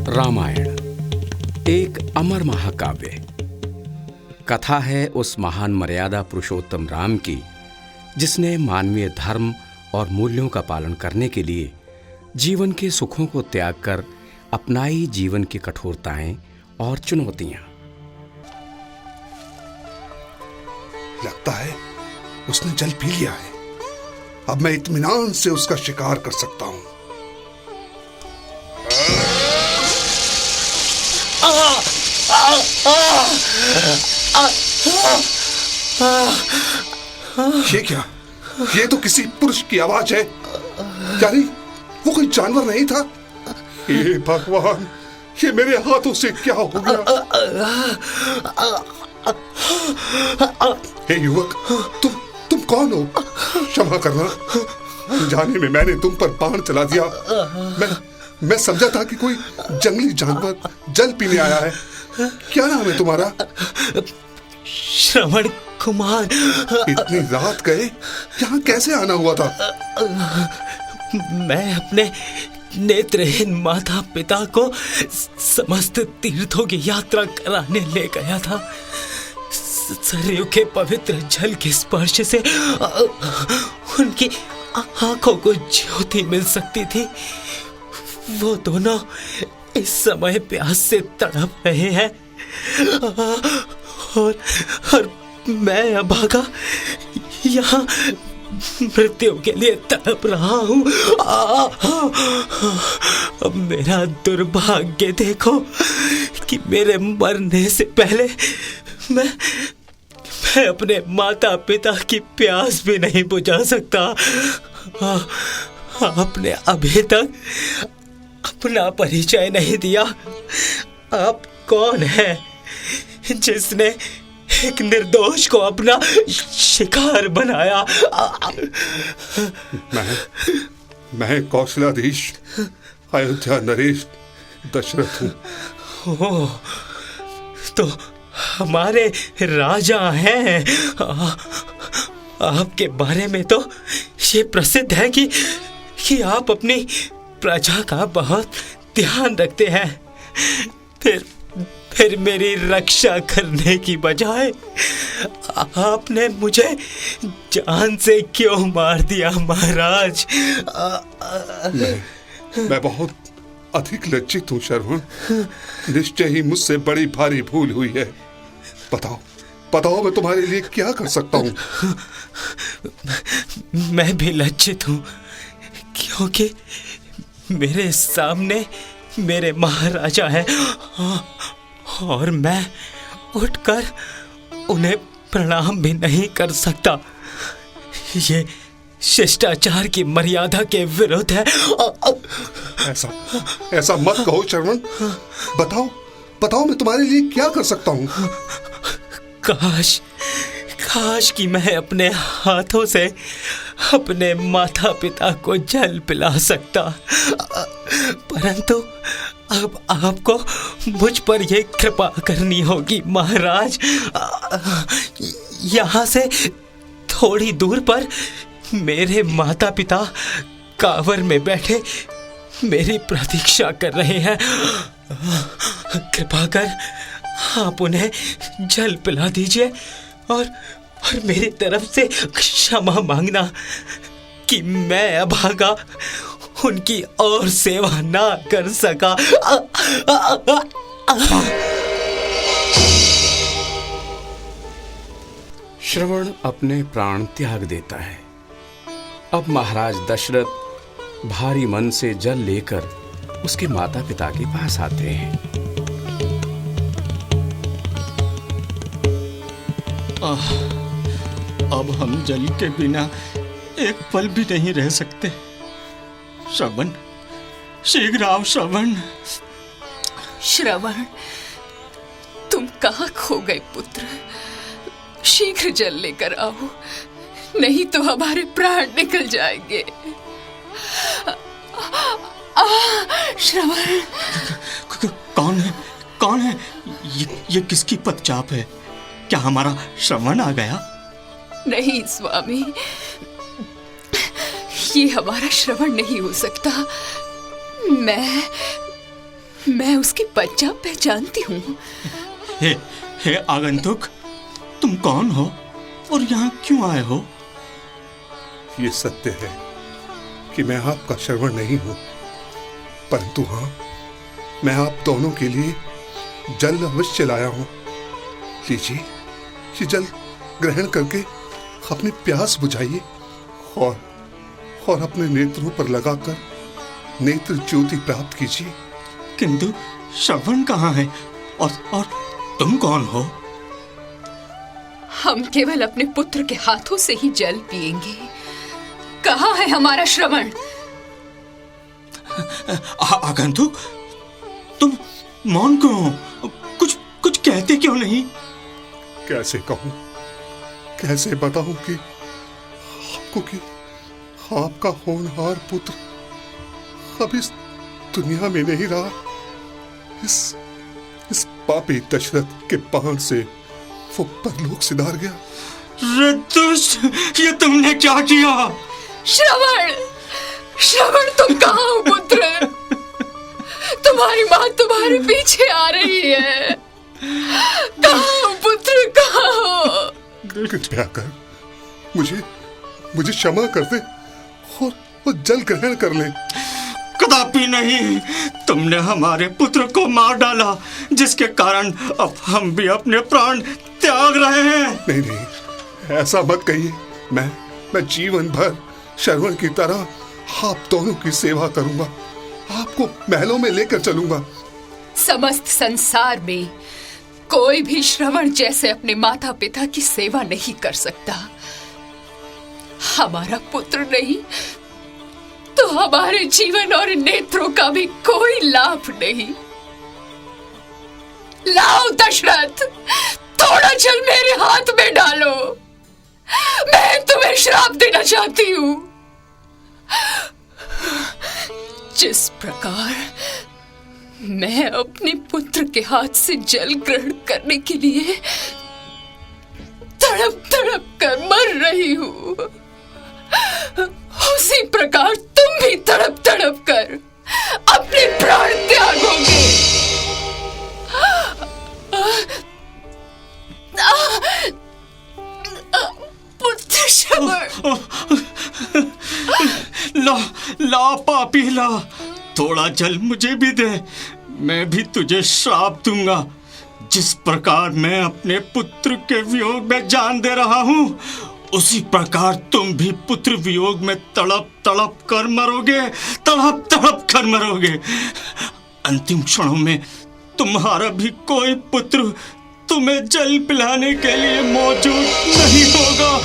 रामायण एक अमर महाकाव्य। कथा है उस महान मर्यादा पुरुषोत्तम राम की, जिसने मानवीय धर्म और मूल्यों का पालन करने के लिए जीवन के सुखों को त्याग कर अपनाई जीवन की कठोरताएं और चुनौतियां। लगता है उसने जल पी लिया है। अब मैं इत्मीनान से उसका शिकार कर सकता हूं। ये क्या? ये तो किसी पुरुष की आवाज है। यानी वो कोई जानवर नहीं था। हे भगवान, ये मेरे हाथों से क्या हो गया? हे युवक, तुम कौन हो? क्षमा करना, जाने में मैंने तुम पर बाण चला दिया। मैं समझा था कि कोई जंगली जानवर जल पीने आया है। क्या नाम है तुम्हारा? श्रवण कुमार। इतनी रात गए यहाँ कैसे आना हुआ था? मैं अपने नेत्रहीन माता पिता को समस्त तीर्थों की यात्रा कराने ले गया था। सरयू के पवित्र जल के स्पर्श से उनकी आंखों को ज्योति मिल सकती थी। वो दोनों इस समय प्यास से तड़प रहे हैं और मैं अभागा यहाँ मृत्यु के लिए तड़प रहा हूँ। अब मेरा दुर्भाग्य देखो कि मेरे मरने से पहले मैं अपने माता पिता की प्यास भी नहीं बुझा सकता। आपने अभी तक अपना परिचय नहीं दिया। आप कौन है जिसने एक निर्दोष को अपना शिकार बनाया? मैं कौशलाधीश अयोध्या नरेश दशरथ हूँ। तो हमारे राजा हैं। आपके बारे में तो ये प्रसिद्ध है कि आप अपनी प्रजा का बहुत ध्यान रखते हैं। फिर मेरी रक्षा करने की बजाय आपने मुझे जान से क्यों मार दिया महाराज? मैं बहुत अधिक लज्जित हूँ श्रवण। निश्चय ही मुझसे बड़ी भारी भूल हुई है। बताओ मैं तुम्हारे लिए क्या कर सकता हूँ? मैं भी लज्जित हूँ, क्योंकि मेरे सामने मेरे महाराजा हैं और मैं उठकर उन्हें प्रणाम भी नहीं कर सकता। ये शिष्टाचार की मर्यादा के विरुद्ध है। ऐसा मत कहो श्रवण। बताओ मैं तुम्हारे लिए क्या कर सकता हूँ? काश कि मैं अपने हाथों से अपने माता पिता को जल पिला सकता, परंतु अब आपको मुझ पर यह कृपा करनी होगी महाराज। यहाँ से थोड़ी दूर पर मेरे माता पिता कांवर में बैठे मेरी प्रतीक्षा कर रहे हैं। कृपा कर आप उन्हें जल पिला दीजिए और मेरी तरफ से क्षमा मांगना कि मैं अभागा उनकी और सेवा ना कर सका। श्रवण अपने प्राण त्याग देता है। अब महाराज दशरथ भारी मन से जल लेकर उसके माता पिता के पास आते हैं। अब हम जल के बिना एक पल भी नहीं रह सकते। श्रवण, शीघ्र आओ श्रवण। श्रवण, तुम कहाँ खो गए पुत्र? शीघ्र जल लेकर आओ, नहीं तो हमारे प्राण निकल जाएंगे। श्रवण, कौन है? ये किसकी पदचाप है? क्या हमारा श्रवण आ गया? नहीं स्वामी, ये हमारा श्रवण नहीं हो सकता। मैं उसकी पंजा पहचानती हूँ। हे आगंतुक, तुम कौन हो और यहाँ क्यों आए हो? ये सत्य है कि मैं आपका श्रवण नहीं हूं, परंतु हाँ, मैं आप दोनों के लिए जल अवश्य लाया हूं। लीजिए, ये जल ग्रहण करके अपनी प्यास बुझाइए और अपने नेत्रों पर लगाकर नेत्र ज्योति प्राप्त कीजिए। किंतु श्रवण कहाँ है और तुम कौन हो? हम केवल अपने पुत्र के हाथों से ही जल पिएंगे। कहाँ है हमारा श्रवण? आगंतुक, तुम मौन क्यों हो? कुछ कहते क्यों नहीं? कैसे कहूं, कैसे बताऊं कि आपका होनहार पुत्र अब इस दुनिया में नहीं रहा। इस पापी दशरथ के बाण से वो परलोक सिधार गया। रे दुष्ट, ये तुमने क्या किया? श्रवण तुम कहाँ हो पुत्र? तुम्हारी माँ तुम्हारे पीछे आ रही है। कहाँ हो पुत्र, कहाँ हो? कृपया कर मुझे क्षमा कर दे और जल ग्रहण कर ले। कदापि नहीं, तुमने हमारे पुत्र को मार डाला, जिसके कारण अब हम भी अपने प्राण त्याग रहे हैं। नहीं, ऐसा मत कहिए। मैं जीवन भर श्रवण की तरह आप दोनों की सेवा करूंगा, आपको महलों में लेकर चलूंगा। समस्त संसार में कोई भी श्रवण जैसे अपने माता पिता की सेवा नहीं कर सकता। हमारा पुत्र नहीं तो हमारे जीवन और नेत्रों का भी कोई लाभ नहीं। लाओ दशरथ, थोड़ा जल मेरे हाथ में डालो। मैं तुम्हें श्राप देना चाहती हूँ। जिस प्रकार मैं अपने पुत्र के हाथ से जल ग्रहण करने के लिए तड़प तड़प कर मर रही हूँ, उसी प्रकार तुम भी तड़प तड़प कर अपने प्राण त्यागोगे। पुत्र श्रवण, ला पापी ला, थोड़ा जल मुझे भी दे, मैं भी तुझे श्राप दूंगा। जिस प्रकार मैं अपने पुत्र के वियोग में जान दे रहा हूँ, उसी प्रकार तुम भी पुत्र वियोग में तड़प तड़प कर मरोगे, तड़प तड़प कर मरोगे। अंतिम क्षणों में तुम्हारा भी कोई पुत्र तुम्हें जल पिलाने के लिए मौजूद नहीं होगा।